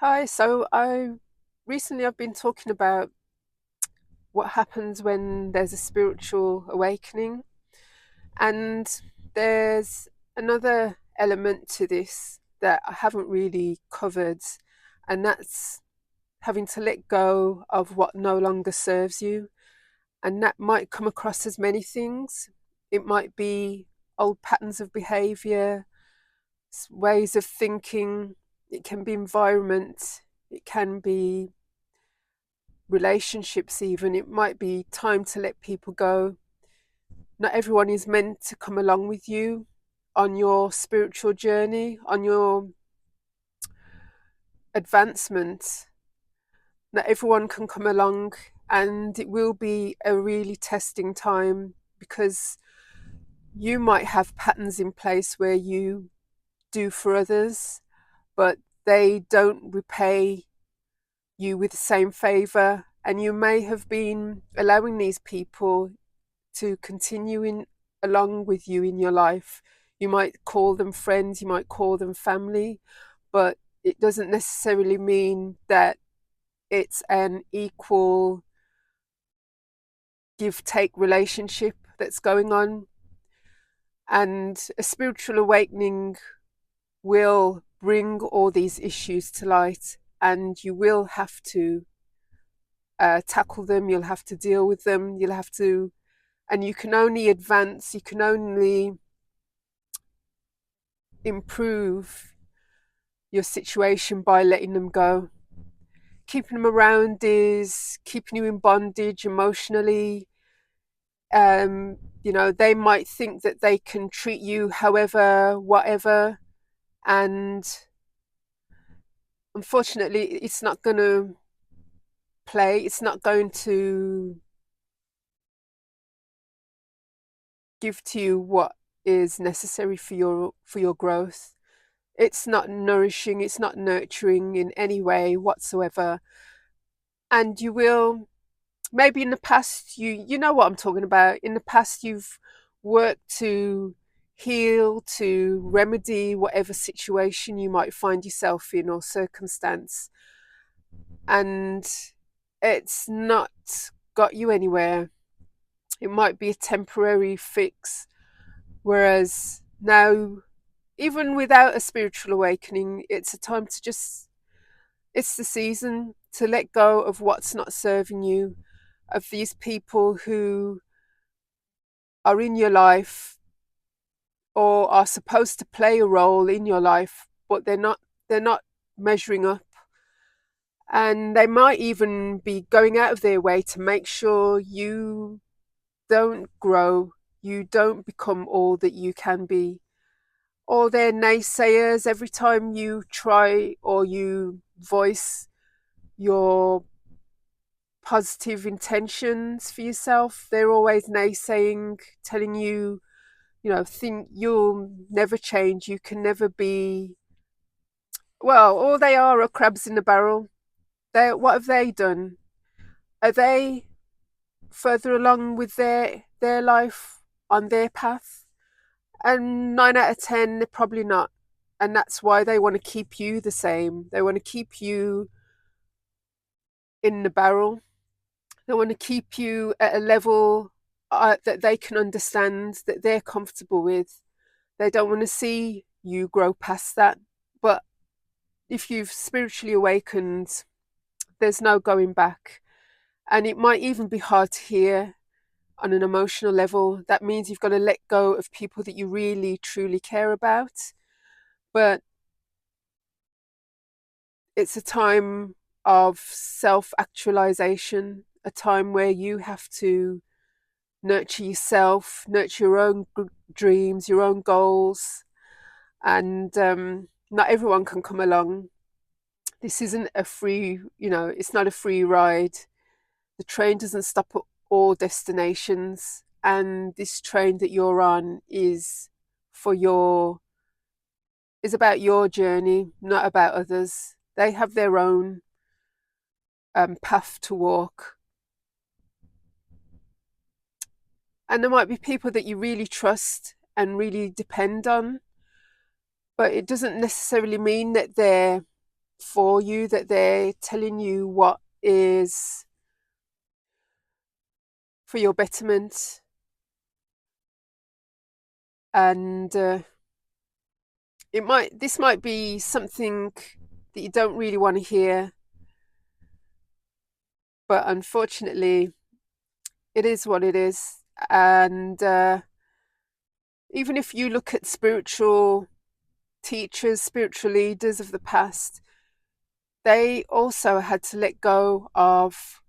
Hi, recently I've been talking about what happens when there's a spiritual awakening, and there's another element to this that I haven't really covered, and that's having to let go of what no longer serves you. And that might come across as many things. It might be old patterns of behavior, ways of thinking, it can be environment, it can be relationships, even. It might be time to let people go. Not everyone is meant to come along with you on your spiritual journey, on your advancement. Not everyone can come along, and it will be a really testing time because you might have patterns in place where you do for others, but they don't repay you with the same favor, and you may have been allowing these people to continue in along with you in your life. You might call them friends, you might call them family, but it doesn't necessarily mean that it's an equal give take relationship that's going on. And a spiritual awakening will bring all these issues to light, and you will have to tackle them, you'll have to deal with them, you'll have to, and you can only advance, you can only improve your situation by letting them go. Keeping them around is keeping you in bondage emotionally. They might think that they can treat you however, whatever, and unfortunately, it's not going to play. It's not going to give to you what is necessary for your growth. It's not nourishing. It's not nurturing in any way whatsoever. And you will, maybe in the past, you know what I'm talking about. In the past, you've worked to heal, to remedy whatever situation you might find yourself in or circumstance, and it's not got you anywhere. It might be a temporary fix, whereas now, even without a spiritual awakening, it's a time to just, it's the season to let go of what's not serving you, of these people who are in your life or are supposed to play a role in your life, but they're not measuring up. And they might even be going out of their way to make sure you don't grow, you don't become all that you can be. Or they're naysayers every time you try or you voice your positive intentions for yourself. They're always naysaying, telling you, think you'll never change, you can never be. Well, all they are crabs in the barrel. What have they done? Are they further along with their life on their path? And 9 out of 10, they're probably not. And that's why they want to keep you the same. They want to keep you in the barrel. They want to keep you at a level that they can understand, that they're comfortable with. They don't want to see you grow past that. But if you've spiritually awakened, there's no going back. And it might even be hard to hear on an emotional level. That means you've got to let go of people that you really, truly care about. But it's a time of self actualization, a time where you have to nurture yourself, nurture your own dreams, your own goals. And not everyone can come along. This isn't a free, it's not a free ride. The train doesn't stop at all destinations. And this train that you're on for your, is about your journey, not about others. They have their own path to walk. And there might be people that you really trust and really depend on, but it doesn't necessarily mean that they're for you, that they're telling you what is for your betterment. And this might be something that you don't really want to hear, but unfortunately it is what it is. And even if you look at spiritual teachers, spiritual leaders of the past, they also had to let go of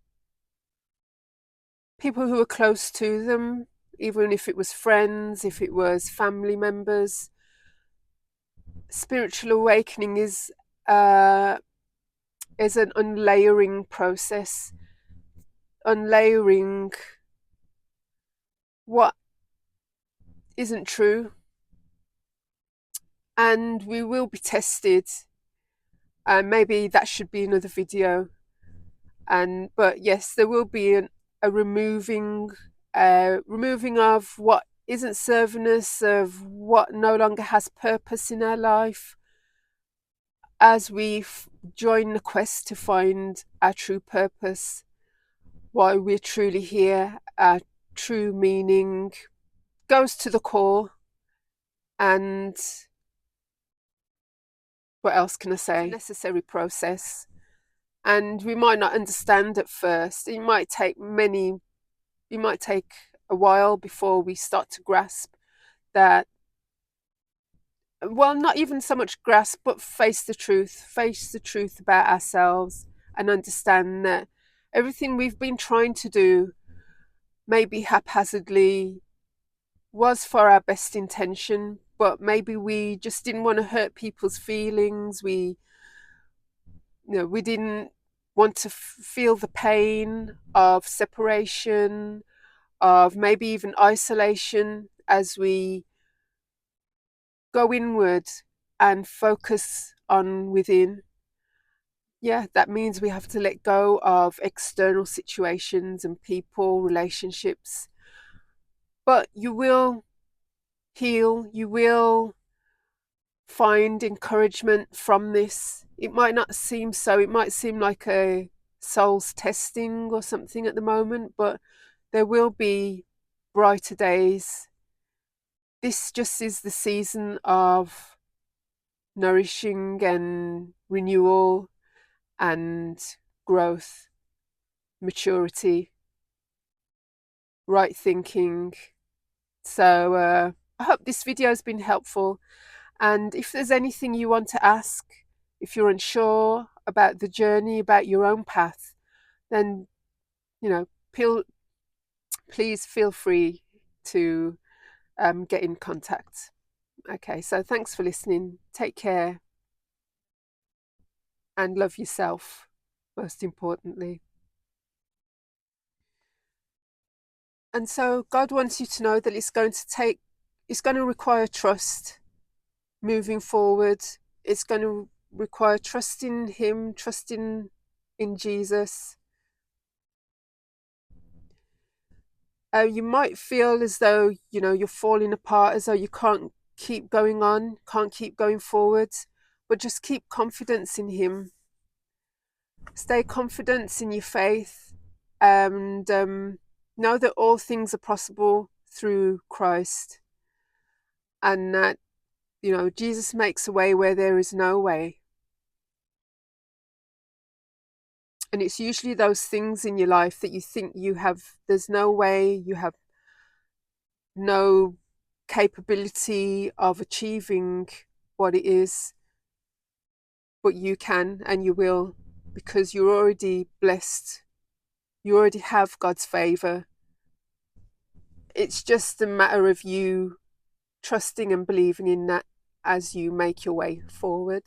people who were close to them, even if it was friends, if it was family members. Spiritual awakening is an unlayering process, unlayering what isn't true, and we will be tested. And maybe that should be another video. But yes, there will be a removing of what isn't serving us, of what no longer has purpose in our life, as we join the quest to find our true purpose, why we're truly here, our true meaning goes to the core. And what else can I say? It's a necessary process, and we might not understand at first. It might take a while before we start to grasp that. Well, not even so much grasp, but face the truth about ourselves, and understand that everything we've been trying to do, maybe haphazardly, was for our best intention, but maybe we just didn't want to hurt people's feelings. We didn't want to feel the pain of separation, of maybe even isolation, as we go inward and focus on within. Yeah, that means we have to let go of external situations and people, relationships. But you will heal, you will find encouragement from this. It might not seem so, it might seem like a soul's testing or something at the moment, but there will be brighter days. This just is the season of nourishing and renewal and growth, maturity, right thinking. So I hope this video has been helpful. And if there's anything you want to ask, if you're unsure about the journey, about your own path, then, please feel free to get in contact. Okay, so thanks for listening. Take care and love yourself, most importantly. And so God wants you to know that it's going to require trust moving forward. It's going to require trusting Him, trusting in Jesus. You might feel as though, you're falling apart, as though you can't keep going on, can't keep going forward, but just keep confidence in Him. Stay confident in your faith, and know that all things are possible through Christ, and that, Jesus makes a way where there is no way. And it's usually those things in your life that you think there's no way, you have no capability of achieving what it is, but you can and you will, because you're already blessed. You already have God's favor. It's just a matter of you trusting and believing in that as you make your way forward.